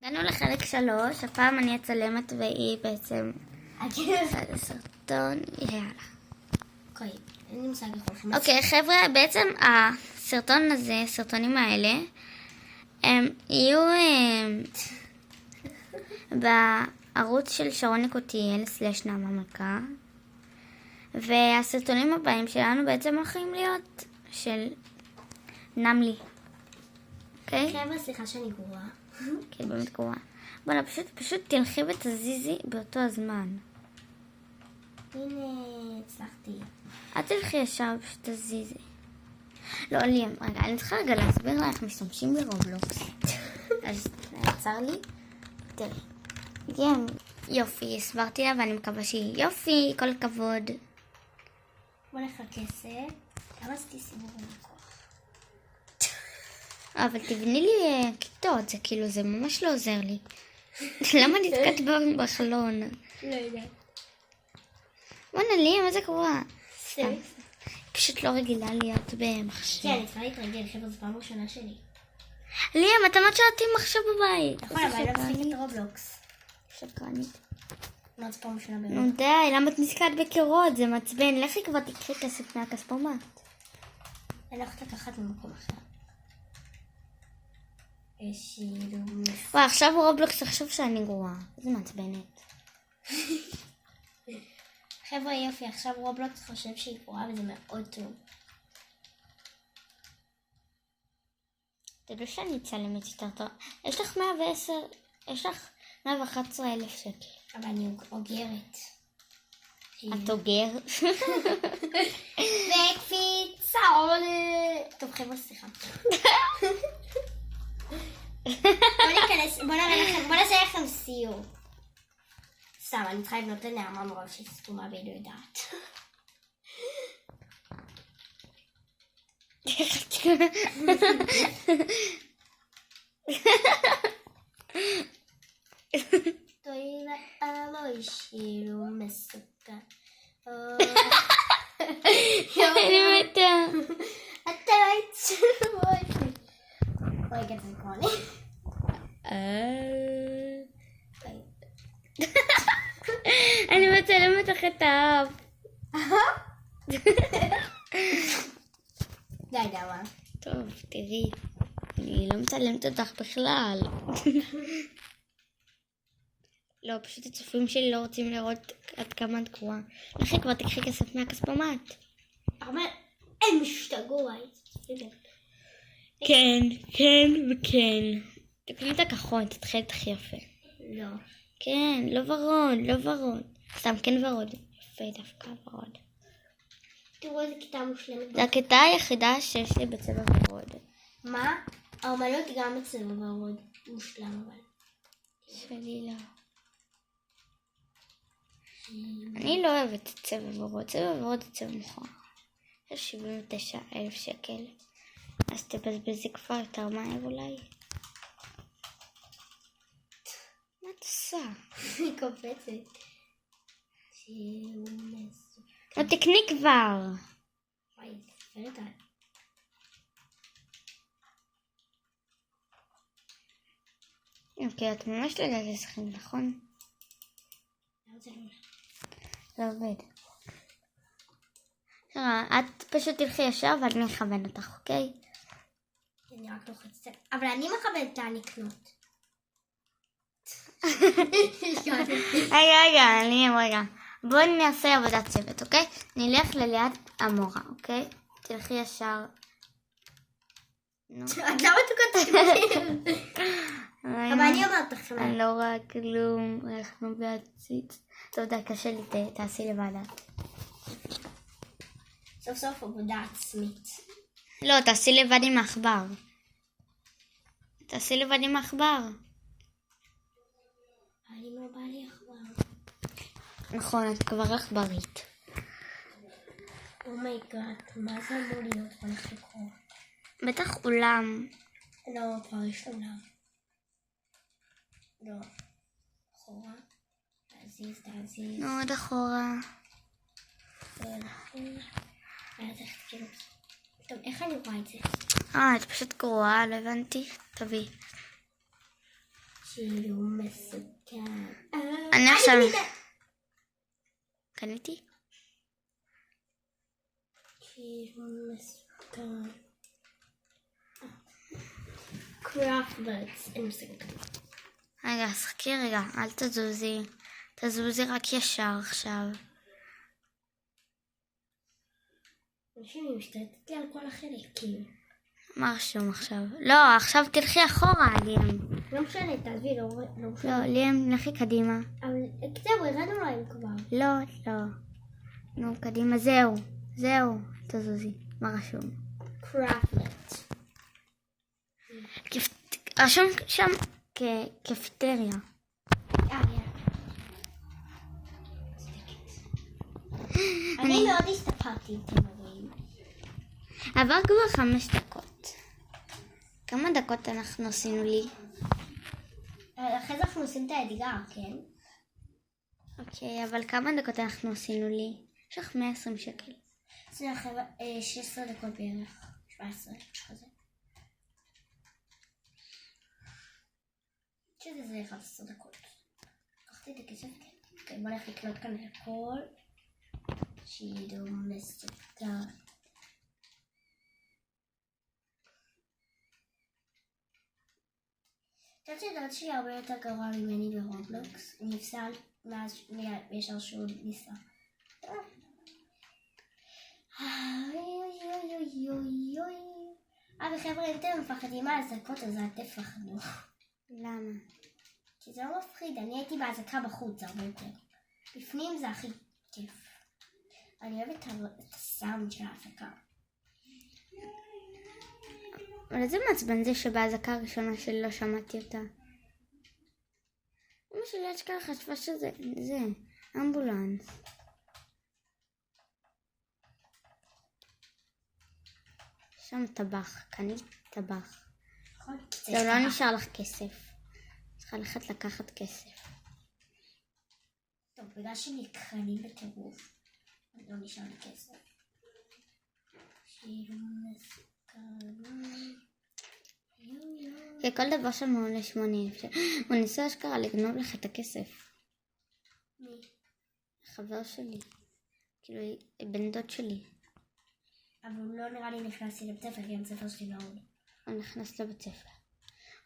הגענו לחלק 3, הפעם אני אצלמת והיא בעצם עושה את הסרטון, יאללה. אוקיי, אין לי מושג איך הולכים. אוקיי, חבר'ה, בעצם הסרטון הזה, הסרטונים האלה, הם יהיו בערוץ של שרון ניקוטיאל / נעמה מלכה, והסרטונים הבאים שלנו בעצם הולכים להיות של נמלי. אוקיי? חבר'ה, סליחה שאני גרועה. כן, באמת גרועה. בוא'נה, פשוט תלכי ותזיזי באותו הזמן. הנה, הצלחתי. אל תלכי ישר, פשוט תזיזי. לא, ליאם, רגע, אני צריכה רגע להסביר לה איך משתמשים ברובלוקס. אז עצר לי. תראי. ליאם, יופי, הסברתי לה ואני מקווה שהיא יופי, כל הכבוד. בוא נחכסת. למה עשיתי סיבוב במקוח? אבל תבני לי כיתות, זה כאילו, זה ממש לא עוזר לי. למה נתקעת בחלון? לא יודעת. בוא'נה, ליאם, מה זה קורה? סתם. פשוט לא רגילה להיות במחשב. כן, אני צריכה להתרגל, חבר'ה, זו פעם ראשונה שלי. ליאם, את אמרת שאת עם מחשב בבית. נכון, אבל אני לא משחקת את רובלוקס. שקרנית. לא, זו פעם ראשונה נו באמת. די, למה את נזכרת בקירות? זה מעצבן. לכי כבר תקחי כסף מהכספומט. אני הולכת לקחת ממקום אחר. וואי, עכשיו רובלוקס תחשוב שאני גרועה. זה מעצבנת. חבר'ה, יופי, עכשיו רובלוקס חושב שהיא גרועה וזה מאוד טוב. תדעו שאני אצלמת יותר טוב. יש לך 110, יש לך 111,000 שקל. אבל אני אוגרת. את אוגר? וקפיצה עולה. טוב, חבר'ה, סליחה. בוא נעשה לכם סיור. סתם, אני צריכה לבנות לנעמה מרוב שהיא סתומה והיא לא יודעת. תואי לה לא השאירו מסוכן. אני מתה. אתה לא הצלו אותי. רגע, זה כמו אני. אני מצלמת לך את האף. די, דמה. טוב, תראי. אני לא מצלמת אותך בכלל. לא, פשוט הצופים שלי לא רוצים לראות עד כמה את גרועה. לכי כבר תקחי כסף מהכספומט. אבל הם השתגעו. כן, כן וכן. תקני את הכחון, תתחיל את הכי יפה. לא. כן, לא ורוד, לא ורוד. סתם, כן ורוד. יפה דווקא ורוד. תראו איזה כיתה מושלמת. זה הכיתה היחידה שיש לי בצבע ורוד. מה? האומנות גם בצבע ורוד. מושלם אבל. שלי לא. אני לא אוהבת את צבע ורוד. צבע ורוד זה צבע מכוער. זה 79,000 שקל. אז תבזבזי כבר יותר מהר אולי. מה את עושה? היא קופצת. לא תקני כבר. וואי, ספרת על. אוקיי, את ממש לא יודעת לשחק, נכון? זה עובד. את פשוט תלכי ישר ואני מכוון אותך, אוקיי? אני רק לוחצת. אבל אני מכוונת לה לקנות. רגע. בואי נעשה עבודת צוות, אוקיי? נלך לליד המורה, אוקיי? תלכי ישר. את למה את כותבת? אבל אני אומרת לכם. אני לא רואה כלום, אנחנו בעציץ. טוב, די, קשה לי, תעשי לבד. סוף סוף עבודה עצמית. לא, תעשי לבד עם העכבר. אני לא בא לי עכבר. נכון, את כבר עכברית. אומייגאד, מה זה אמור להיות הולך לקרוא? בטח אולם. לא, כבר יש אולם. לא. אחורה. תעזיז. מאוד אחורה. טוב, איך אני רואה את זה? את פשוט גרועה, לא הבנתי. תביא. שיר מסוכן. אני עכשיו... קניתי? שיר מסוכן. קראפטס. אין מסגר. רגע, אז חכי רגע, אל תזוזי. תזוזי רק ישר עכשיו. אני משתלטת לי על כל החלקים. מה רשום עכשיו? לא, עכשיו תלכי אחורה, ליאם. לא משנה, תעזבי, לא משנה. לא, ליאם, לכי קדימה. אבל זהו, הרדנו להם כבר. לא, לא. נו, קדימה, זהו. תזוזי. מה רשום? קראפט. רשום שם קפיטריה. אני מאוד הסתפרתי עם תמרים. עבר כבר 5 דקות. כמה דקות אנחנו עשינו לי? אחרי זה אנחנו עושים את האתגר, כן? אוקיי, אבל כמה דקות אנחנו עשינו לי? יש לך 120 שקל. עשינו אחרי 16 דקות בערך. 17, משהו כזה. שזה 11 דקות. לקחתי את הכסף, כן. אוקיי, בוא נלך לקנות כאן הכל. שידור מסוכן. את יודעת שהיא הרבה יותר גרוע ממני ברובלוקס. הוא נפסל מאז ישר שהוא ניסה. וחבר'ה, אם אתם מפחדים מהאזעקות אז אל תפחדו. למה? כי זה לא מפחיד, אני הייתי בהאזעקה בחוץ הרבה יותר. בפנים זה הכי כיף. אני אוהבת את הסאונד של ההאזעקה. אבל איזה מעצבן זה שבהאזעקה הראשונה שלי לא שמעתי אותה. אמא שלי אשכרה חשבה שזה אמבולנס. שם טבח, קנית טבח. לא, לא נשאר לך כסף. צריכה ללכת לקחת כסף. טוב, בגלל שנקרנים בטירוף, לא נשאר לי כסף. כל דבר שם עולה 80. הוא ניסה אשכרה לגנוב לך את הכסף. מי? חבר שלי. כאילו, בן דוד שלי. אבל הוא לא נראה לי נכנס לי לבית ספר, כי הבית ספר שלי לא עולה. הוא נכנס לבית ספר.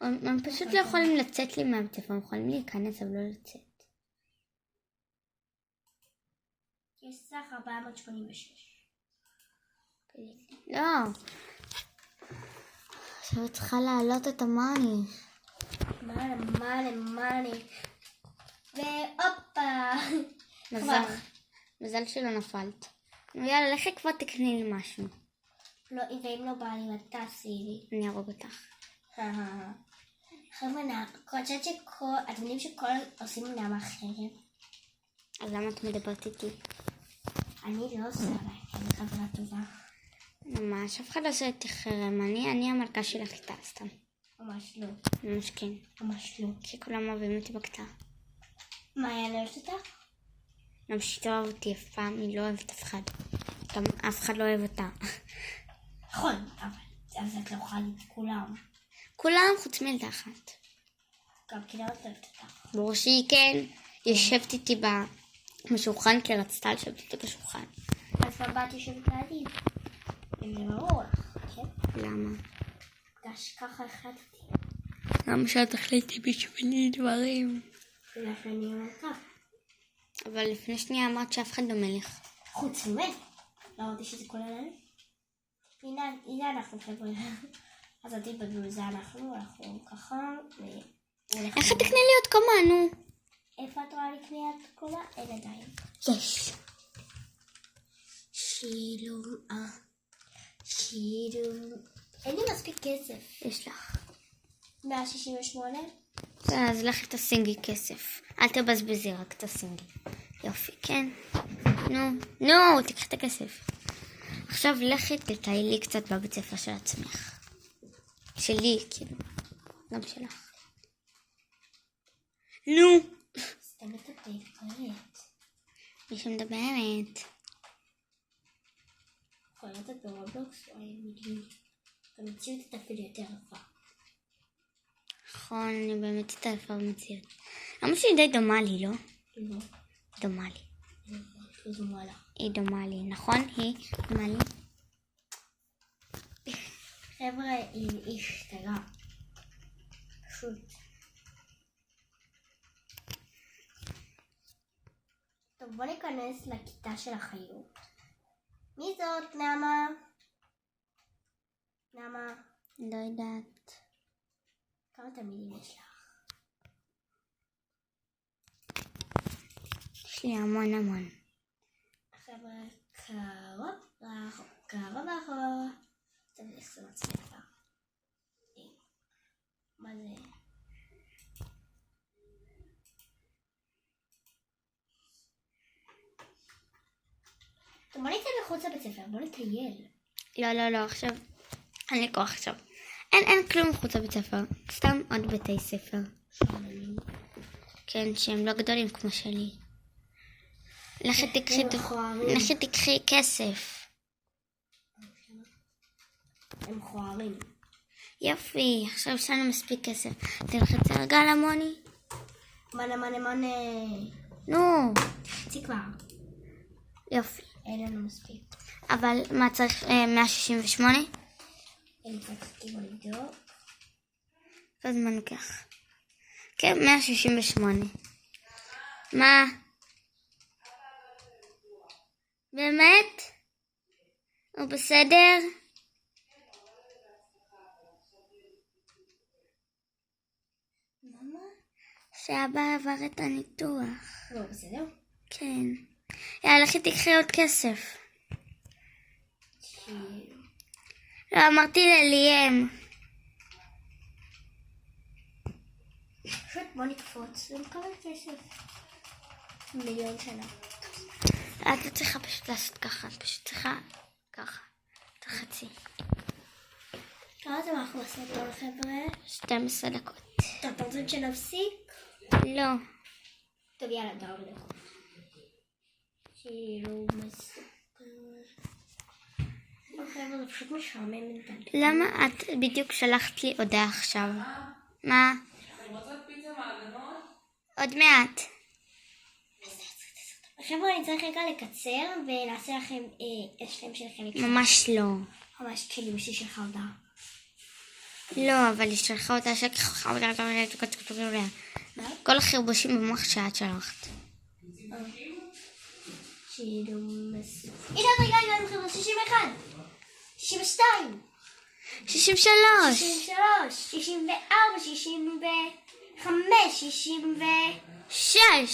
הם פשוט לא יכולים לצאת לי מהבית ספר, הם יכולים להיכנס אבל לא לצאת. יש סך 486. לא. עכשיו צריכה להעלות את המאני. מאני. והופה. מזל שלא נפלת. יאללה, לכי כבר תקני לי משהו. לא, ואם לא בא לי, אתה תעשי לי. אני ארוג אותך. חבר'ה, אתם יודעים שכל עושים נעמה אחרת? אז למה את מדברת איתי? אני לא עושה לה, אני חברה טובה. ממש, אף אחד לא עושה איתי חרם. אני המלכה של הכיתה, סתם. ממש לא. ממש כן. ממש לא. כי כולם אוהבים אותי בכיתה. מה, אני לא אוהבת אותך? גם שהיא לא אוהבת אותי אף פעם, היא לא אוהבת אף אחד. גם אף אחד לא אוהב אותה. נכון, אבל אז את לא יכולה את כולם. כולם חוץ מילדה אחת. גם כי לא אוהבת אותך. ברור שהיא כן, יושבת איתי בשולחן, כי רצתה לשבת איתי בשולחן. אז בבת יושבת לידי. אם זה ברור לך, כן? למה? ככה החלטתי. למה שאת תחליטי בשבילי דברים? בגלל שאני מלכה. אבל לפני שנייה אמרת שאף אחד לא מלך. חוץ ממך. לא אמרתי שזה כולל אני. הנה אנחנו חבר'ה. אז אל תתבלבלו, זה אנחנו ככה. איך תקנה לי עוד קומה, נו? איפה את רואה לי קניית קולה? אין עדיין. יש. שילום. אין לי מספיק כסף. יש לך. 168? אז לכי תשיגי כסף. אל תבזבזי, רק תשיגי. יופי, כן. נו, תקחי את הכסף. עכשיו לכי תטיילי קצת בבית ספר של עצמך. שלי, כאילו. גם שלך. נו. סתם מדברת. מי שמדברת. יכולה לתת ברובלוקס או מדהים. המציאות את אפילו יותר רפה. נכון, אני באמת עטלפה במציאות. למה שהיא די דומה לי, לא? לא. דומה לי. לא דומה לה. היא דומה לי, נכון? היא דומה לי. חבר'ה, היא השתגעה. פשוט. טוב, בוא ניכנס לכיתה של החיות. מי זאת, נעמה? נעמה, לא יודעת. כמה תלמידים יש לך? יש לי המון המון. חבר'ה, קרוב לאחור. טוב, איך זה מצליח לה? מה זה? טוב, בוא ניתן מחוץ לבית ספר, בוא נטייל. לא, עכשיו. אין לי כוח עכשיו. אין כלום חוץ לבית ספר. סתם עוד בתי ספר. כן, שהם לא גדולים כמו שלי. לכי תקחי כסף. הם מכוערים. יופי, עכשיו יש לנו מספיק כסף. תלחץ על גל המוני. מנה. נו, חצי כבר. יופי. אין לנו מספיק. אבל מה צריך? 168? אין צריך כאילו לבדוק. כמה זמן לוקח? כן, 168. מה? באמת? הוא בסדר? ממה? שאבא עבר את הניתוח. לא, בסדר? כן. יאללה, לכי תקחי עוד כסף. לא, אמרתי לליאם. פשוט בוא נקפוץ ונקבל כסף. 1,000,000 שנה. את לא צריכה פשוט לעשות ככה, את פשוט צריכה ככה. תחצי. כמה זמן אנחנו עושים פה לחבר'ה? 12 דקות. טוב, אתם רוצים שנפסיק? לא. טוב, יאללה, דארנו. כאילו מסוכר. חבר'ה, זה פשוט משעמם בינתיים. למה את בדיוק שלחת לי הודעה עכשיו? מה? עוד מעט. חבר'ה, אני צריך רגע לקצר ונעשה לכם השלם שלכם. ממש לא. ממש כאילו בשביל שלך הודעה. לא, אבל היא שלחה אותה כל החרבושים במוח שאת שלחת. כאילו מסוכר. הנה רגע, הגענו חבר'ה, 61. 62. 63. 63. 64. 65. 66.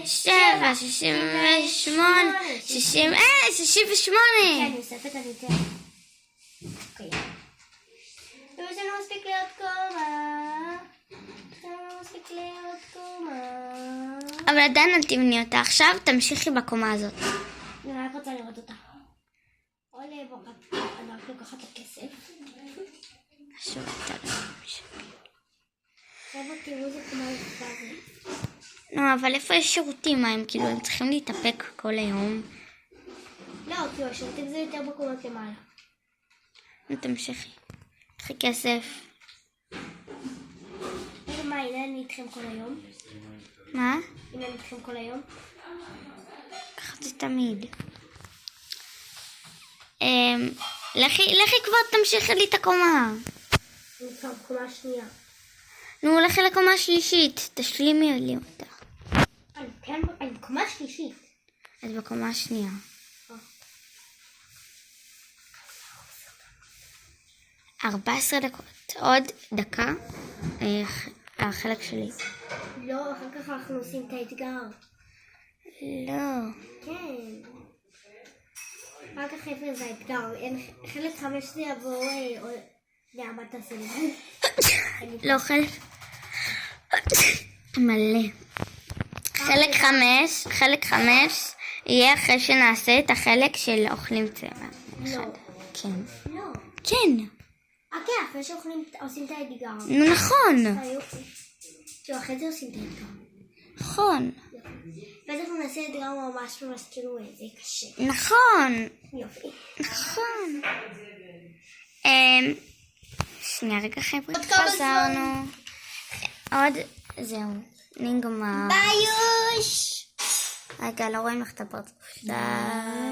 7, 68, 68. כן, נוספת אני אתן. אוקיי. יש לנו מספיק להיות קומה. אבל עדיין אל תבני אותה. עכשיו תמשיכי בקומה הזאת. אני רק רוצה לראות אותה. עולה בוקת. אני רק לוקחת את הכסף. שוב, אתה לא ממשיך. חבר'ה, תראו איזה קומה יפה זה. לא, אבל איפה יש שירותים? מה, הם כאילו, הם צריכים להתאפק כל היום. לא, כאילו, השירותים זה יותר בקומות למעלה. תמשיכי. קחי כסף. מה, הנה אני איתכם כל היום? מה? הנה אני איתכם כל היום? ככה זה תמיד. לכי כבר תמשיכי לי את הקומה. אני כבר בקומה השנייה. נו, לכי לקומה השלישית. תשלימי לי אותה. אני בקומה השלישית. את בקומה השנייה. 14 דקות. עוד דקה. החלק שלי. לא, אחר כך אנחנו עושים את האתגר. לא. כן. אחר כך חבר'ה זה האתגר. חלק 5 זה יבוא נעמה תעשה לזה. לא, מלא. חלק 5 יהיה אחרי שנעשה את החלק של אוכלים צבע. לא. כן. לא. כן. כן, אחרי שעושים את האתגר. נו, נכון. יופי. כאילו, אחרי זה עושים את האתגר. נכון. ואז אנחנו נעשה אתגר ממש כאילו זה קשה. נכון. יופי. נכון. שנייה, רגע חבר'ה, עוד כמה חזרנו. עוד, זהו, נגמר. ביוש! רגע, לא רואים לך את הפרצוף. די.